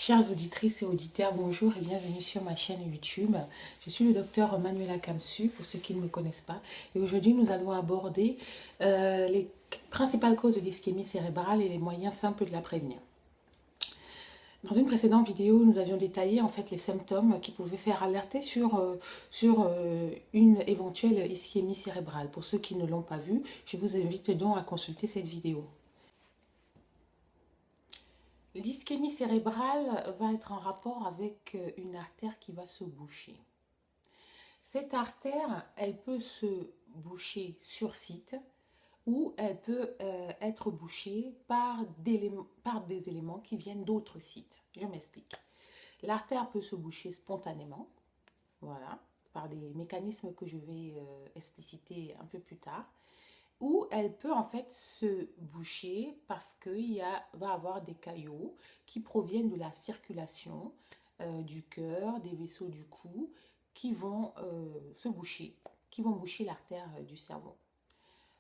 Chères auditrices et auditeurs, bonjour et bienvenue sur ma chaîne YouTube. Je suis le docteur Manuela Kamsu, pour ceux qui ne me connaissent pas. Et aujourd'hui, nous allons aborder les principales causes de l'ischémie cérébrale et les moyens simples de la prévenir. Dans une précédente vidéo, nous avions détaillé en fait les symptômes qui pouvaient faire alerter sur une éventuelle ischémie cérébrale. Pour ceux qui ne l'ont pas vu, je vous invite donc à consulter cette vidéo. L'ischémie cérébrale va être en rapport avec une artère qui va se boucher. Cette artère, elle peut se boucher sur site ou elle peut être bouchée par des éléments qui viennent d'autres sites. Je m'explique. L'artère peut se boucher spontanément, voilà, par des mécanismes que je vais expliciter un peu plus tard. Ou elle peut en fait se boucher parce qu'il va avoir des caillots qui proviennent de la circulation du cœur, des vaisseaux du cou, qui vont se boucher, qui vont boucher l'artère du cerveau.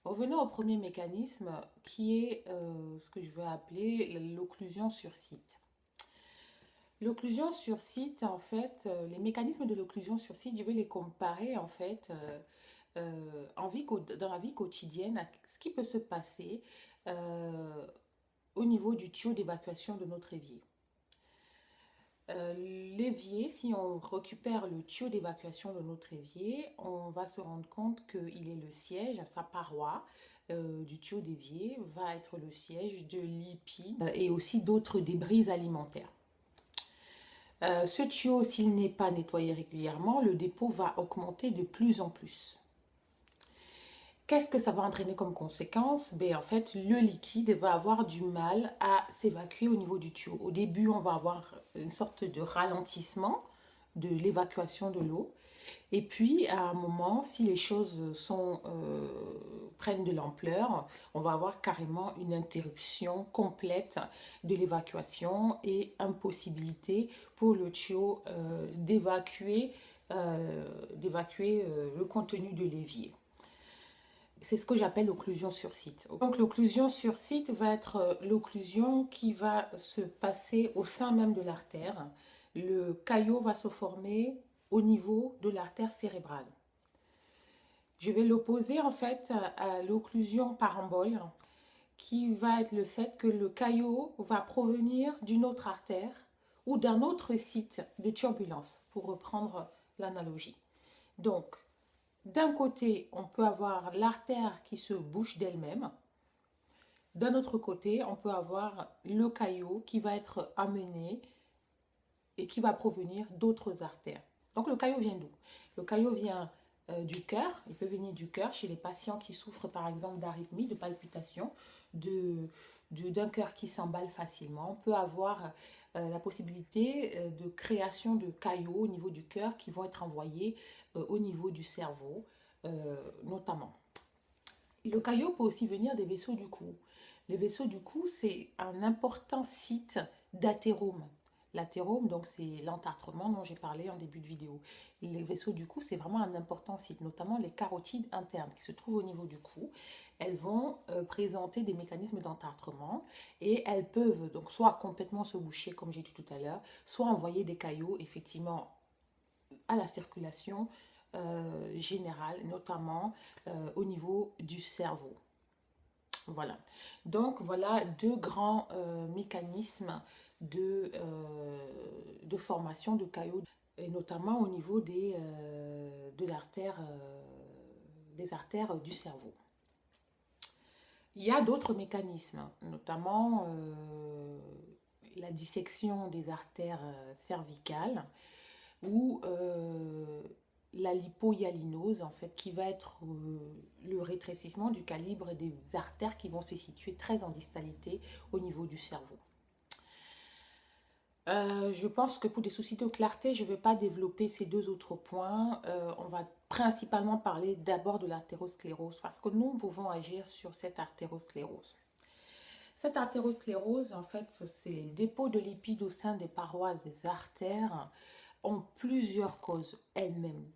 Revenons au premier mécanisme qui est ce que je vais appeler l'occlusion sur site. L'occlusion sur site, en fait, les mécanismes de l'occlusion sur site, je vais les comparer en fait dans la vie quotidienne à ce qui peut se passer au niveau du tuyau d'évacuation de notre évier. L'évier, si on récupère le tuyau d'évacuation de notre évier, on va se rendre compte qu'il est le siège, sa paroi du tuyau d'évier va être le siège de lipides et aussi d'autres débris alimentaires. Ce tuyau, s'il n'est pas nettoyé régulièrement, le dépôt va augmenter de plus en plus. Qu'est-ce que ça va entraîner comme conséquence? En fait, le liquide va avoir du mal à s'évacuer au niveau du tuyau. Au début, on va avoir une sorte de ralentissement de l'évacuation de l'eau. Et puis, à un moment, si les choses prennent de l'ampleur, on va avoir carrément une interruption complète de l'évacuation et impossibilité pour le tuyau d'évacuer le contenu de l'évier. C'est ce que j'appelle l'occlusion sur site. Donc l'occlusion sur site va être l'occlusion qui va se passer au sein même de l'artère. Le caillot va se former au niveau de l'artère cérébrale. Je vais l'opposer en fait à l'occlusion parambole qui va être le fait que le caillot va provenir d'une autre artère ou d'un autre site de turbulence, pour reprendre l'analogie. Donc, d'un côté, on peut avoir l'artère qui se bouche d'elle-même. D'un autre côté, on peut avoir le caillot qui va être amené et qui va provenir d'autres artères. Donc, le caillot vient d'où? Le caillot vient du cœur. Il peut venir du cœur chez les patients qui souffrent par exemple d'arythmie, de palpitations, d'un cœur qui s'emballe facilement. On peut avoir la possibilité de création de caillots au niveau du cœur qui vont être envoyés au niveau du cerveau, notamment. Le caillot peut aussi venir des vaisseaux du cou. Les vaisseaux du cou, c'est un important site d'athérome. L'athérome, donc c'est l'entartrement dont j'ai parlé en début de vidéo. Les vaisseaux du cou, c'est vraiment un important site, notamment les carotides internes qui se trouvent au niveau du cou. Elles vont présenter des mécanismes d'entartrement et elles peuvent donc soit complètement se boucher, comme j'ai dit tout à l'heure, soit envoyer des caillots effectivement à la circulation générale, notamment au niveau du cerveau. Voilà. Donc voilà deux grands mécanismes de formation de caillots, et notamment au niveau des artères du cerveau. Il y a d'autres mécanismes, notamment la dissection des artères cervicales ou la lipohyalinose, en fait, qui va être le rétrécissement du calibre des artères qui vont se situer très en distalité au niveau du cerveau. Je pense que pour des soucis de clarté, je ne vais pas développer ces deux autres points. On va principalement parler d'abord de l'artérosclérose parce que nous pouvons agir sur cette artérosclérose. Cette artérosclérose, en fait, c'est les dépôts de lipides au sein des parois des artères ont plusieurs causes elles-mêmes.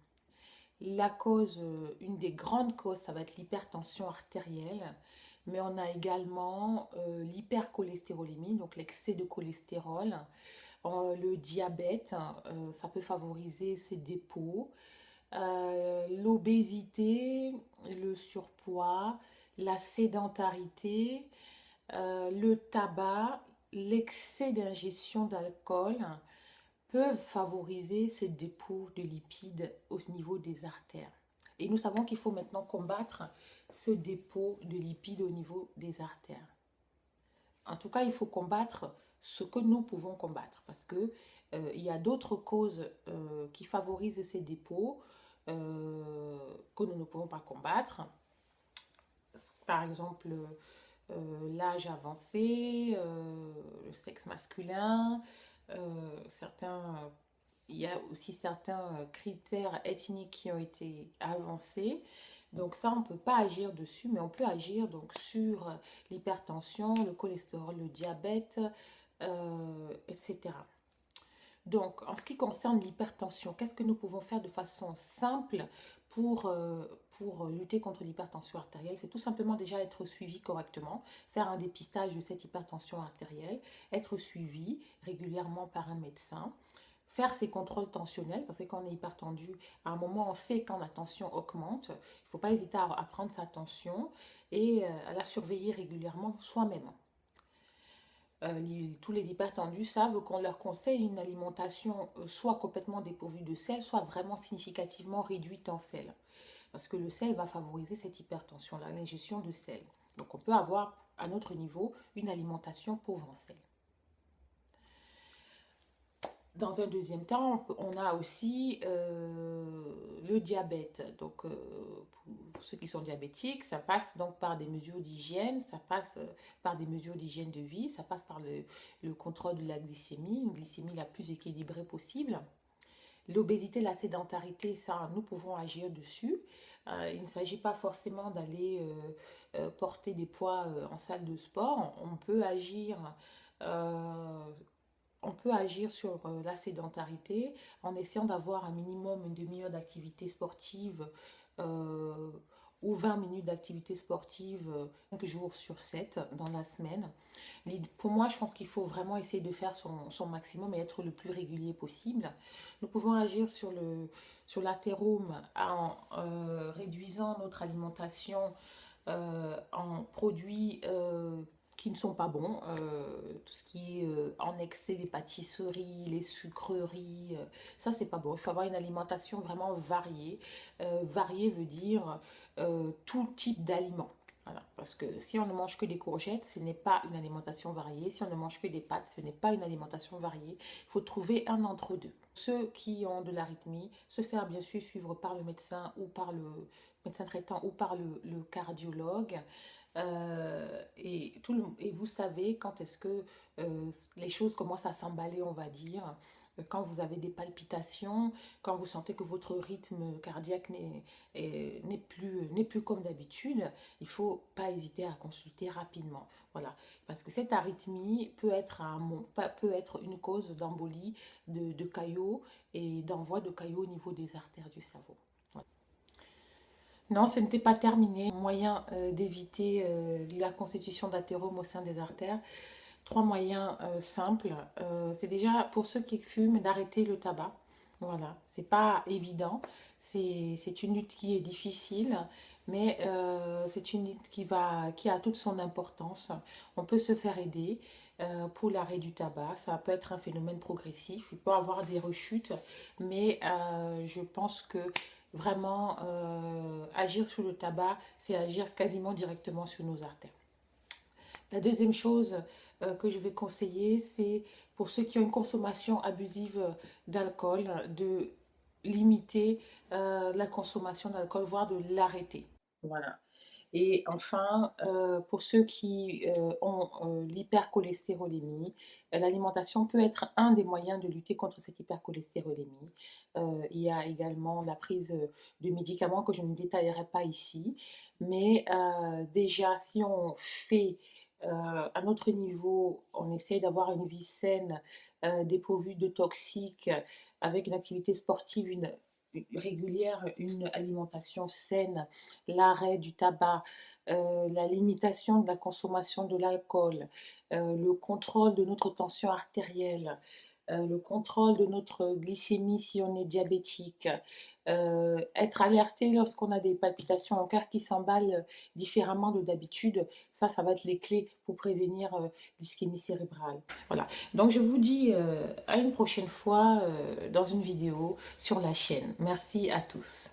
La cause, une des grandes causes, ça va être l'hypertension artérielle, mais on a également l'hypercholestérolémie, donc l'excès de cholestérol. Le diabète, ça peut favoriser ces dépôts. L'obésité, le surpoids, la sédentarité, le tabac, l'excès d'ingestion d'alcool peuvent favoriser ces dépôts de lipides au niveau des artères. Et nous savons qu'il faut maintenant combattre ce dépôt de lipides au niveau des artères. En tout cas, il faut combattre ce que nous pouvons combattre parce que il y a d'autres causes qui favorisent ces dépôts que nous ne pouvons pas combattre. Par exemple, l'âge avancé, le sexe masculin, il y a aussi certains critères ethniques qui ont été avancés. Donc ça, on ne peut pas agir dessus, mais on peut agir donc sur l'hypertension, le cholestérol, le diabète, etc. Donc, en ce qui concerne l'hypertension, qu'est-ce que nous pouvons faire de façon simple pour lutter contre l'hypertension artérielle? C'est tout simplement déjà être suivi correctement, faire un dépistage de cette hypertension artérielle, être suivi régulièrement par un médecin, faire ses contrôles tensionnels, parce que quand on est hypertendu, à un moment, on sait quand la tension augmente. Il ne faut pas hésiter à prendre sa tension et à la surveiller régulièrement soi-même. Tous les hypertendus savent qu'on leur conseille une alimentation soit complètement dépourvue de sel, soit vraiment significativement réduite en sel. Parce que le sel va favoriser cette hypertension-là, l'ingestion de sel. Donc on peut avoir à notre niveau une alimentation pauvre en sel. Dans un deuxième temps, on a aussi le diabète. Donc, pour ceux qui sont diabétiques, ça passe donc par des mesures d'hygiène, ça passe par des mesures d'hygiène de vie, ça passe par le contrôle de la glycémie, une glycémie la plus équilibrée possible. L'obésité, la sédentarité, ça, nous pouvons agir dessus. Il ne s'agit pas forcément d'aller porter des poids en salle de sport. On peut agir sur la sédentarité en essayant d'avoir un minimum une demi-heure d'activité sportive euh, ou 20 minutes d'activité sportive 5 jours sur 7 dans la semaine. Pour moi, je pense qu'il faut vraiment essayer de faire son maximum et être le plus régulier possible. Nous pouvons agir sur l'athérome en réduisant notre alimentation en produits qui ne sont pas bons, tout ce qui est en excès, les pâtisseries, les sucreries, ça c'est pas bon. Il faut avoir une alimentation vraiment variée. Variée veut dire tout type d'aliments. Voilà. Parce que si on ne mange que des courgettes, ce n'est pas une alimentation variée. Si on ne mange que des pâtes, ce n'est pas une alimentation variée. Il faut trouver un entre-deux. Ceux qui ont de l'arythmie, se faire bien sûr suivre par le médecin ou par le médecin traitant ou par le cardiologue. Et vous savez quand est-ce que les choses commencent à s'emballer, on va dire, quand vous avez des palpitations, quand vous sentez que votre rythme cardiaque n'est plus comme d'habitude, il ne faut pas hésiter à consulter rapidement. Voilà, parce que cette arythmie peut être une cause d'embolie de caillots et d'envoi de caillots au niveau des artères du cerveau. Voilà. Non, ce n'était pas terminé. Moyen d'éviter la constitution d'athérome au sein des artères. Trois moyens simples. C'est déjà pour ceux qui fument d'arrêter le tabac. Voilà, c'est pas évident. C'est une lutte qui est difficile, mais c'est une lutte qui a toute son importance. On peut se faire aider pour l'arrêt du tabac. Ça peut être un phénomène progressif. Il peut y avoir des rechutes, mais je pense que vraiment agir sur le tabac, c'est agir quasiment directement sur nos artères. La deuxième chose que je vais conseiller, c'est pour ceux qui ont une consommation abusive d'alcool, de limiter la consommation d'alcool, voire de l'arrêter. Voilà. Et enfin, pour ceux qui ont l'hypercholestérolémie, l'alimentation peut être un des moyens de lutter contre cette hypercholestérolémie. Il y a également la prise de médicaments que je ne détaillerai pas ici. Mais déjà, si on fait à notre niveau, on essaie d'avoir une vie saine, dépourvue de toxiques, avec une activité sportive, régulière, une alimentation saine, l'arrêt du tabac, la limitation de la consommation de l'alcool, le contrôle de notre tension artérielle, le contrôle de notre glycémie si on est diabétique, être alerté lorsqu'on a des palpitations au cœur qui s'emballent différemment de d'habitude, ça va être les clés pour prévenir l'ischémie cérébrale. Voilà, donc je vous dis à une prochaine fois dans une vidéo sur la chaîne. Merci à tous.